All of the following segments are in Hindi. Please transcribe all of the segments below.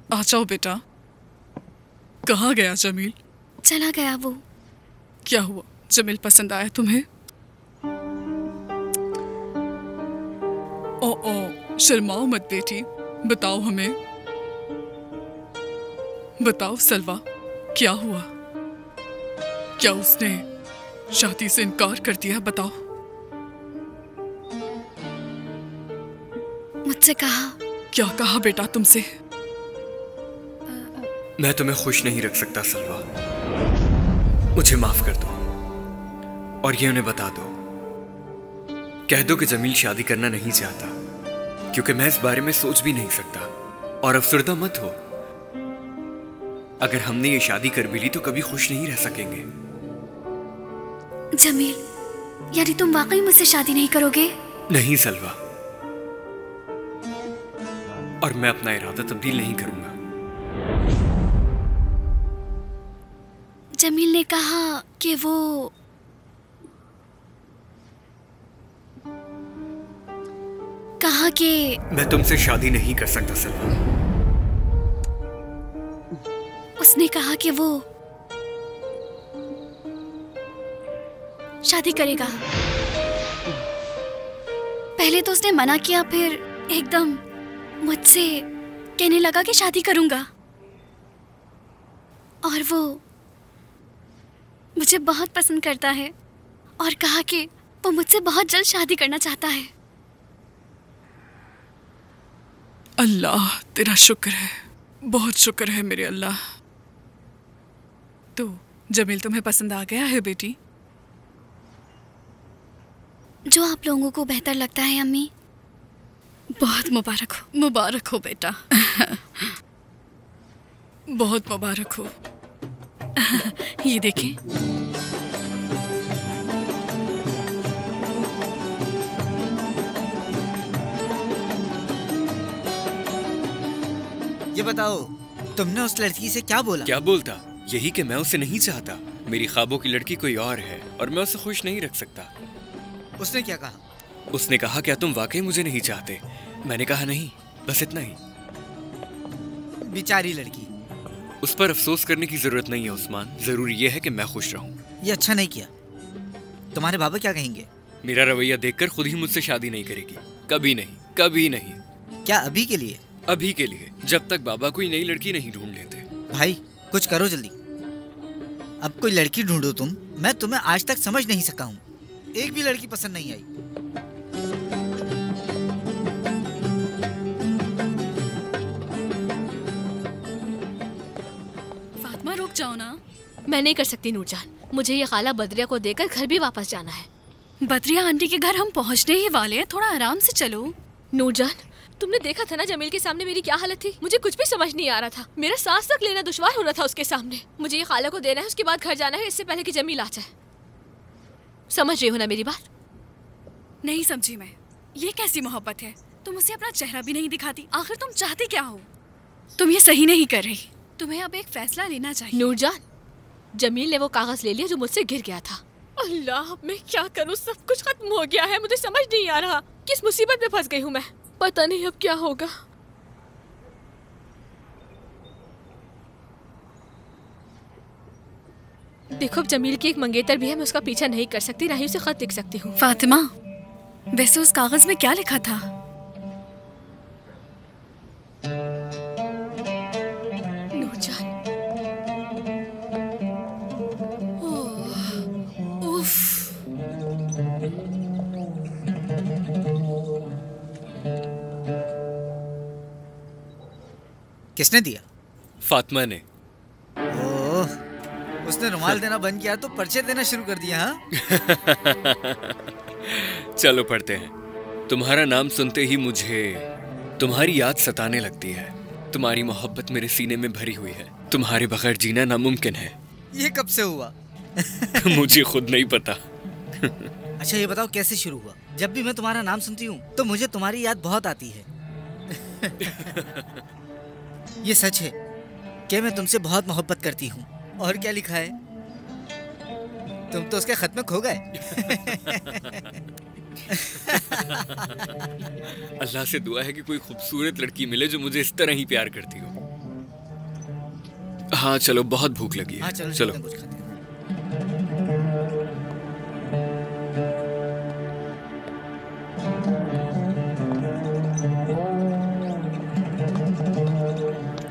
आ जाओ बेटा। कहाँ गया जमील? चला गया वो। क्या हुआ? जमील पसंद आया तुम्हें? ओ शर्माओ मत बेटी, बताओ हमें। बताओ सलवा, क्या हुआ? क्या उसने शादी से इनकार कर दिया? बताओ। मुझसे कहा। क्या कहा बेटा तुमसे? मैं तुम्हें खुश नहीं रख सकता सलवा, मुझे माफ कर दो और ये उन्हें बता दो, कह दो कि जमील शादी करना नहीं चाहता, क्योंकि मैं इस बारे में सोच भी नहीं सकता। और अफसरदा मत हो, अगर हमने ये शादी कर भी ली तो कभी खुश नहीं रह सकेंगे। जमील, यानी तुम वाकई मुझसे शादी नहीं करोगे? नहीं सलवा, और मैं अपना इरादा तब्दील नहीं करूंगा। जमील ने कहा कि वो कहा कि मैं तुमसे शादी नहीं कर सकता सलवा। उसने कहा कि वो शादी करेगा। पहले तो उसने मना किया, फिर एकदम मुझसे कहने लगा कि शादी करूंगा। और वो मुझे बहुत पसंद करता है और कहा कि वो मुझसे बहुत जल्द शादी करना चाहता है। अल्लाह तेरा शुक्र है, बहुत शुक्र है मेरे अल्लाह। तो जमील तुम्हें पसंद आ गया है बेटी? जो आप लोगों को बेहतर लगता है अम्मी। बहुत मुबारक हो, मुबारक हो बेटा। बहुत मुबारक हो। ये देखें। ये बताओ, तुमने उस लड़की से क्या बोला? क्या बोलता? यही कि मैं उसे नहीं चाहता, मेरी ख्वाबों की लड़की कोई और है और मैं उसे खुश नहीं रख सकता। उसने क्या कहा? उसने कहा क्या तुम वाकई मुझे नहीं चाहते? मैंने कहा नहीं, बस इतना ही। बेचारी लड़की। उस पर अफसोस करने की जरूरत नहीं है उस्मान, जरूरी यह है कि मैं खुश रहूं। ये अच्छा नहीं किया। तुम्हारे बाबा क्या कहेंगे? मेरा रवैया देखकर खुद ही मुझसे शादी नहीं करेगी, कभी नहीं, कभी नहीं। क्या अभी के लिए? अभी के लिए, जब तक बाबा कोई नई लड़की नहीं ढूंढ लेते। भाई कुछ करो जल्दी, अब कोई लड़की ढूंढो तुम। मैं तुम्हें आज तक समझ नहीं सका हूँ, एक भी लड़की पसंद नहीं आई। फातिमा रुक जाओ ना। मैं नहीं कर सकती नूरजान, मुझे ये खाला बद्रिया को देकर घर भी वापस जाना है। बद्रिया आंटी के घर हम पहुंचने ही वाले हैं, थोड़ा आराम से चलो। नूरजान, तुमने देखा था ना जमील के सामने मेरी क्या हालत थी। मुझे कुछ भी समझ नहीं आ रहा था, मेरा सांस तक लेना दुश्वार हो रहा था उसके सामने। मुझे ये खाला को देना है, उसके बाद घर जाना है, इससे पहले कि जमील आ जाए। समझ रही हो ना मेरी बात? नहीं समझी मैं, ये कैसी मोहब्बत है? तुम उसे अपना चेहरा भी नहीं दिखाती, आखिर तुम चाहती क्या हो? तुम ये सही नहीं कर रही, तुम्हें अब एक फैसला लेना चाहिए। नूरजान, जमील ने वो कागज ले लिया जो मुझसे गिर गया था। अल्लाह, मैं क्या करूं? सब कुछ खत्म हो गया है, मुझे समझ नहीं आ रहा किस मुसीबत में फंस गई हूँ मैं। पता नहीं अब क्या होगा। देखो, अब जमील की एक मंगेतर भी है, मैं उसका पीछा नहीं कर सकती, ना ही उसे खत लिख सकती हूँ। फातिमा, वैसे उस कागज में क्या लिखा था? नूरजान, उफ। किसने दिया? फातिमा ने। ओह, उसने रुमाल देना बंद किया तो पर्चे देना शुरू कर दिया। हाँ? चलो पढ़ते हैं। तुम्हारा नाम सुनते ही मुझे तुम्हारी याद सताने लगती है। तुम्हारी मोहब्बत मेरे सीने में भरी हुई है, तुम्हारे बगैर जीना नामुमकिन है। ये कब से हुआ? मुझे खुद नहीं पता। अच्छा ये बताओ कैसे शुरू हुआ? जब भी मैं तुम्हारा नाम सुनती हूँ तो मुझे तुम्हारी याद बहुत आती है। ये सच है कि मैं तुमसे बहुत मोहब्बत करती हूँ। और क्या लिखा है? तुम तो उसके खत में खो गए। अल्लाह से दुआ है कि कोई खूबसूरत लड़की मिले जो मुझे इस तरह ही प्यार करती हो। हाँ चलो, बहुत भूख लगी है। हाँ चलो चलो। कुछ खाते हैं।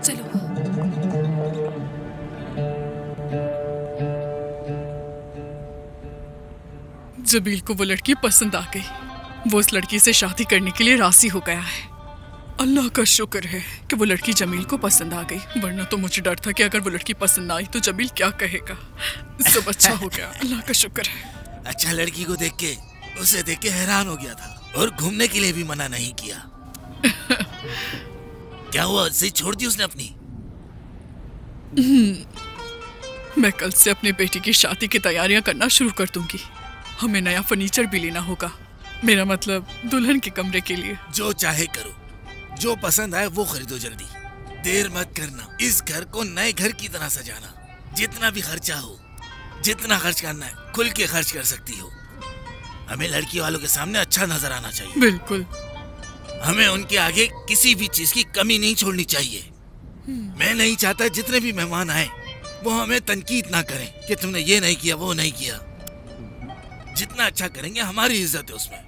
चलो। जमील को वो लड़की पसंद आ गई। वो उस लड़की से शादी करने के लिए राजी हो गया है। अल्लाह का शुक्र है कि वो लड़की जमील को पसंद आ गई, वरना तो मुझे डर था कि अगर वो लड़की पसंद ना आई तो जमील क्या कहेगा। सब अच्छा हो गया, अल्लाह का शुक्र है। अच्छा, लड़की को देख के, उसे देख के हैरान हो गया था और घूमने के लिए भी मना नहीं किया। क्या हुआ, सही छोड़ दी उसने अपनी? मैं कल से अपने बेटी की शादी की तैयारियां करना शुरू कर दूंगी। हमें नया फर्नीचर भी लेना होगा, मेरा मतलब दुल्हन के कमरे के लिए। जो चाहे करो, जो पसंद आए वो खरीदो, जल्दी देर मत करना। इस घर को नए घर की तरह सजाना। जितना भी खर्चा हो, जितना खर्च करना है खुल के खर्च कर सकती हो। हमें लड़की वालों के सामने अच्छा नजर आना चाहिए। बिल्कुल। हमें उनके आगे किसी भी चीज की कमी नहीं छोड़नी चाहिए। मैं नहीं चाहता जितने भी मेहमान आए वो हमें तनकीद ना करें कि तुमने ये नहीं किया, वो नहीं किया। जितना अच्छा करेंगे हमारी इज्जत है उसमें।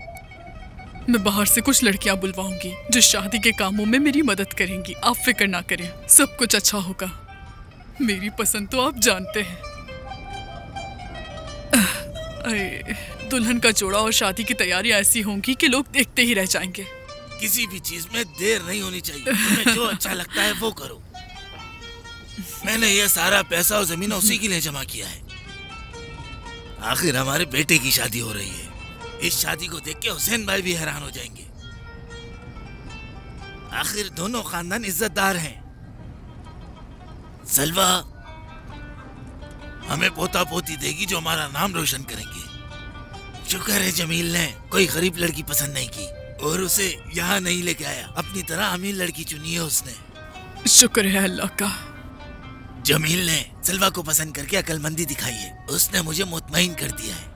मैं बाहर से कुछ लड़कियां बुलवाऊंगी जो शादी के कामों में मेरी मदद करेंगी। आप फिक्र ना करें, सब कुछ अच्छा होगा। मेरी पसंद तो आप जानते हैं। दुल्हन का जोड़ा और शादी की तैयारी ऐसी होंगी कि लोग देखते ही रह जाएंगे। किसी भी चीज में देर नहीं होनी चाहिए। तुम्हें जो अच्छा लगता है वो करो। मैंने ये सारा पैसा और जमीन उसी के लिए जमा किया है। आखिर हमारे बेटे की शादी हो रही है। इस शादी को देख के हुसैन भाई भी हैरान हो जाएंगे। आखिर दोनों खानदान इज्जतदार हैं। सलवा हमें पोता पोती देगी जो हमारा नाम रोशन करेंगे। शुक्र है जमील ने कोई गरीब लड़की पसंद नहीं की और उसे यहाँ नहीं लेके आया। अपनी तरह अमीर लड़की चुनी है उसने। शुक्र है अल्लाह का। जमील ने सलवा को पसंद करके अकलमंदी दिखाई है। उसने मुझे मुतमईन कर दिया है।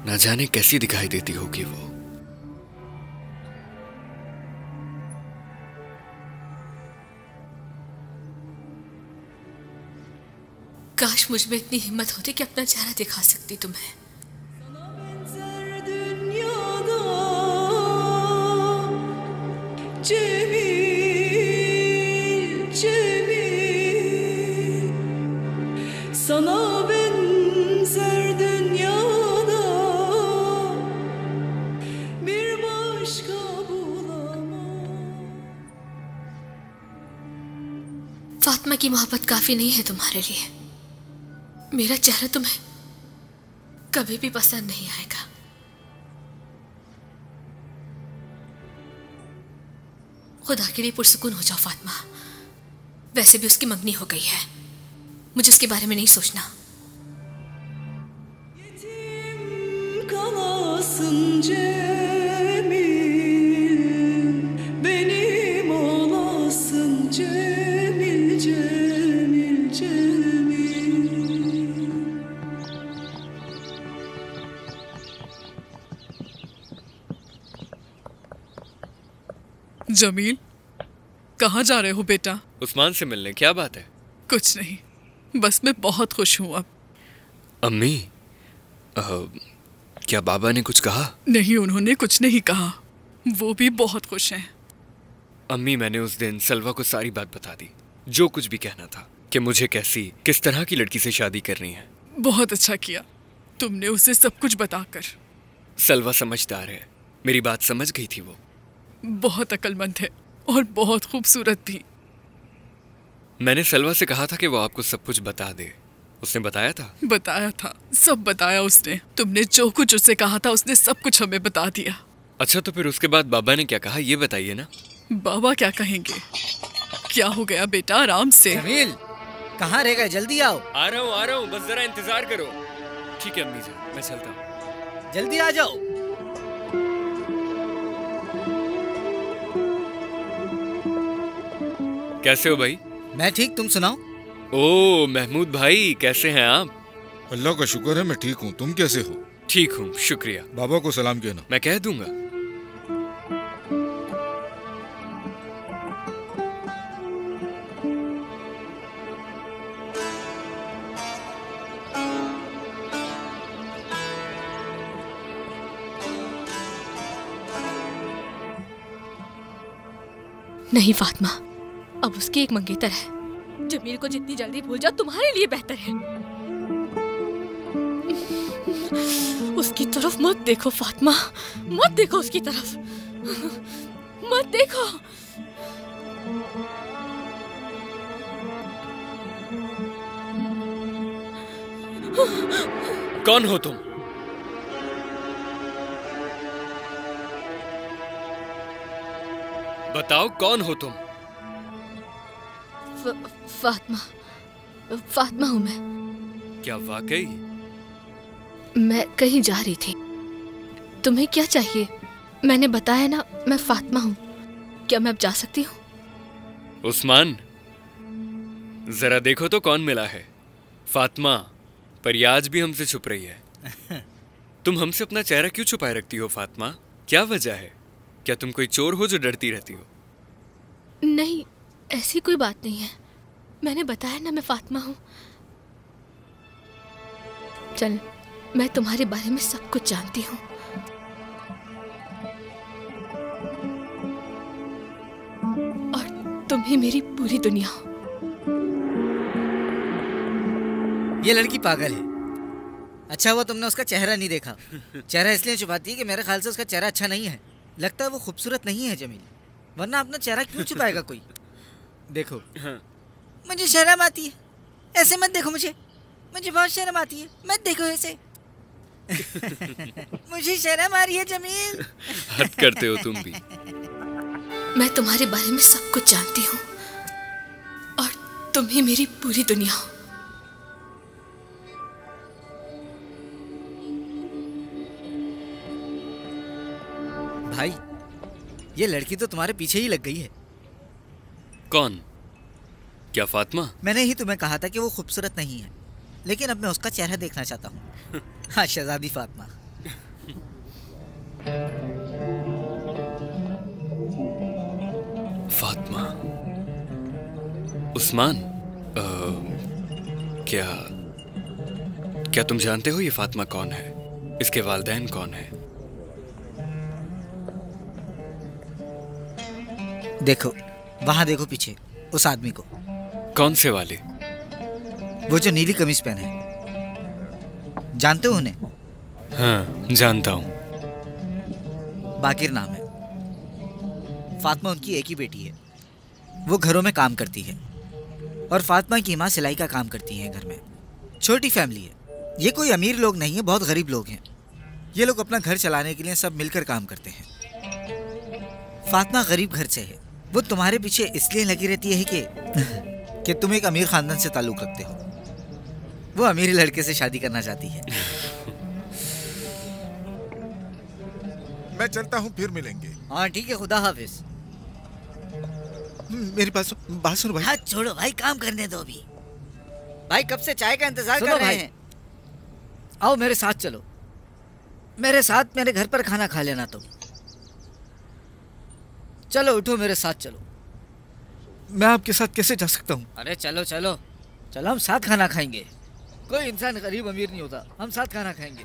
न जाने कैसी दिखाई देती होगी वो। काश मुझ में इतनी हिम्मत होती कि अपना चेहरा दिखा सकती तुम्हें। फातिमा की मोहब्बत काफी नहीं है तुम्हारे लिए। मेरा चेहरा तुम्हें कभी भी पसंद नहीं आएगा। खुदा के लिए पुरसुकून हो जाओ फातिमा। वैसे भी उसकी मंगनी हो गई है, मुझे उसके बारे में नहीं सोचना। जमील, कहाँ जा रहे हो बेटा? उस्मान से मिलने। क्या बात है? कुछ नहीं, बस मैं बहुत खुश हूँ अब। अम्मी, क्या बाबा ने कुछ कहा? नहीं, उन्होंने कुछ नहीं कहा। वो भी बहुत खुश हैं। अम्मी, मैंने उस दिन सलवा को सारी बात बता दी, जो कुछ भी कहना था कि मुझे किस तरह की लड़की से शादी करनी है। बहुत अच्छा किया तुमने उसे सब कुछ बताकर। सलवा समझदार है, मेरी बात समझ गई थी। वो बहुत अक्लमंद है और बहुत खूबसूरत भी। मैंने सलवा से कहा था कि वो आपको सब कुछ बता दे उसने बताया था? बताया था, सब बताया उसने। तुमने जो कुछ उससे कहा था उसने सब कुछ हमें बता दिया। अच्छा, तो फिर उसके बाद बाबा ने क्या कहा ये बताइए ना। बाबा क्या कहेंगे? क्या हो गया बेटा, आराम से। जमील, कहाँ रह गए? जल्दी आओ। आ रहा हूँ, बस जरा इंतजार करो। ठीक है अम्मी जान, मैं चलता हूँ। जल्दी आ जाओ। कैसे हो भाई? मैं ठीक, तुम सुनाओ। ओ महमूद भाई, कैसे हैं आप? अल्लाह का शुक्र है मैं ठीक हूँ। तुम कैसे हो? ठीक हूँ, शुक्रिया। बाबा को सलाम कहना। मैं कह दूंगा। नहीं फातिमा, अब उसकी एक मंगेतर है। जमील को जितनी जल्दी भूल जाओ तुम्हारे लिए बेहतर है। उसकी तरफ मत देखो फातिमा, मत देखो उसकी तरफ, मत देखो। कौन हो तुम? बताओ कौन हो तुम? फातिमा हूँ मैं। क्या वाकई? मैं कहीं जा रही थी। तुम्हें क्या चाहिए? मैंने बताया ना, मैं फातिमा हूँ। क्या मैं अब जा सकती हूँ? उस्मान, जरा देखो तो कौन मिला है। फातिमा, पर ये आज भी हमसे छुप रही है। तुम हमसे अपना चेहरा क्यों छुपाए रखती हो फातिमा? क्या वजह है? क्या तुम कोई चोर हो जो डरती रहती हो? नहीं, ऐसी कोई बात नहीं है। मैंने बताया ना, मैं फातिमा हूँ। चल, मैं तुम्हारे बारे में सब कुछ जानती हूँ। और तुम ही मेरी पूरी दुनिया हो। ये लड़की पागल है। अच्छा हुआ तुमने उसका चेहरा नहीं देखा। चेहरा इसलिए छुपाती है कि मेरे ख्याल से उसका चेहरा अच्छा नहीं है। लगता है वो खूबसूरत नहीं है जमील, वरना अपना चेहरा क्यों छुपाएगा कोई। देखो, हाँ। मुझे शर्म आती है। ऐसे मत देखो मुझे बहुत शर्म आती है। मत देखो ऐसे। मुझे शर्म आ रही है जमील। हद करते हो तुम भी। मैं तुम्हारे बारे में सब कुछ जानती हूँ और तुम ही मेरी पूरी दुनिया हो। भाई, ये लड़की तो तुम्हारे पीछे ही लग गई है। कौन? क्या फातिमा? मैंने ही तुम्हें कहा था कि वो खूबसूरत नहीं है, लेकिन अब मैं उसका चेहरा देखना चाहता हूँ। हाँ, शहजादी फातिमा। फातिमा। उस्मान, क्या तुम जानते हो ये फातिमा कौन है? इसके वालिदैन कौन है? देखो, वहां देखो पीछे, उस आदमी को। कौन से वाले? वो जो नीली कमीज पहने है। जानते हो उन्हें? हाँ, जानता हूँ। बाकिर नाम है। फातिमा उनकी एक ही बेटी है। वो घरों में काम करती है और फातिमा की माँ सिलाई का काम करती है घर में। छोटी फैमिली है। ये कोई अमीर लोग नहीं है, बहुत गरीब लोग हैं। ये लोग अपना घर चलाने के लिए सब मिलकर काम करते हैं। फातिमा गरीब घर से है। वो तुम्हारे पीछे इसलिए लगी रहती है कि तुम एक अमीर खानदान से ताल्लुक रखते हो। वो अमीर लड़के से शादी करना चाहती है। मैं चलता हूँ, फिर मिलेंगे। हाँ ठीक है, खुदा हाफिज। मेरी बात सुनो भाई। हाथ छोड़ो भाई, काम करने दो अभी। भाई कब से चाय का इंतजार कर रहे हैं। आओ मेरे साथ चलो। मेरे साथ मेरे घर पर खाना खा लेना तुम। चलो उठो, मेरे साथ चलो। मैं आपके साथ कैसे जा सकता हूँ? अरे चलो चलो चलो, हम साथ खाना खाएंगे। कोई इंसान गरीब अमीर नहीं होता, हम साथ खाना खाएंगे।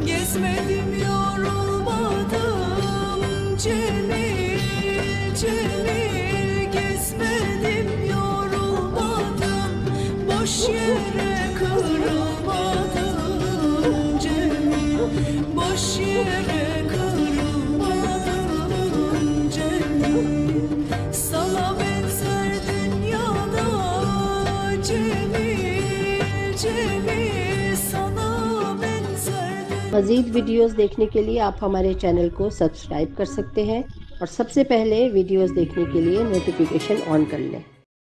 Gezmedim yorulmadım Cemil, Cemil gezmedim, yorulmadım, boş yere kırılmadım Cemil, boş yere kırılmadım Cemil. Sana benzer dünyada Cemil, Cemil, sana benzer. मज़ीद वीडियोस देखने के लिए आप हमारे चैनल को सब्सक्राइब कर सकते हैं और सबसे पहले वीडियोस देखने के लिए नोटिफिकेशन ऑन कर लें।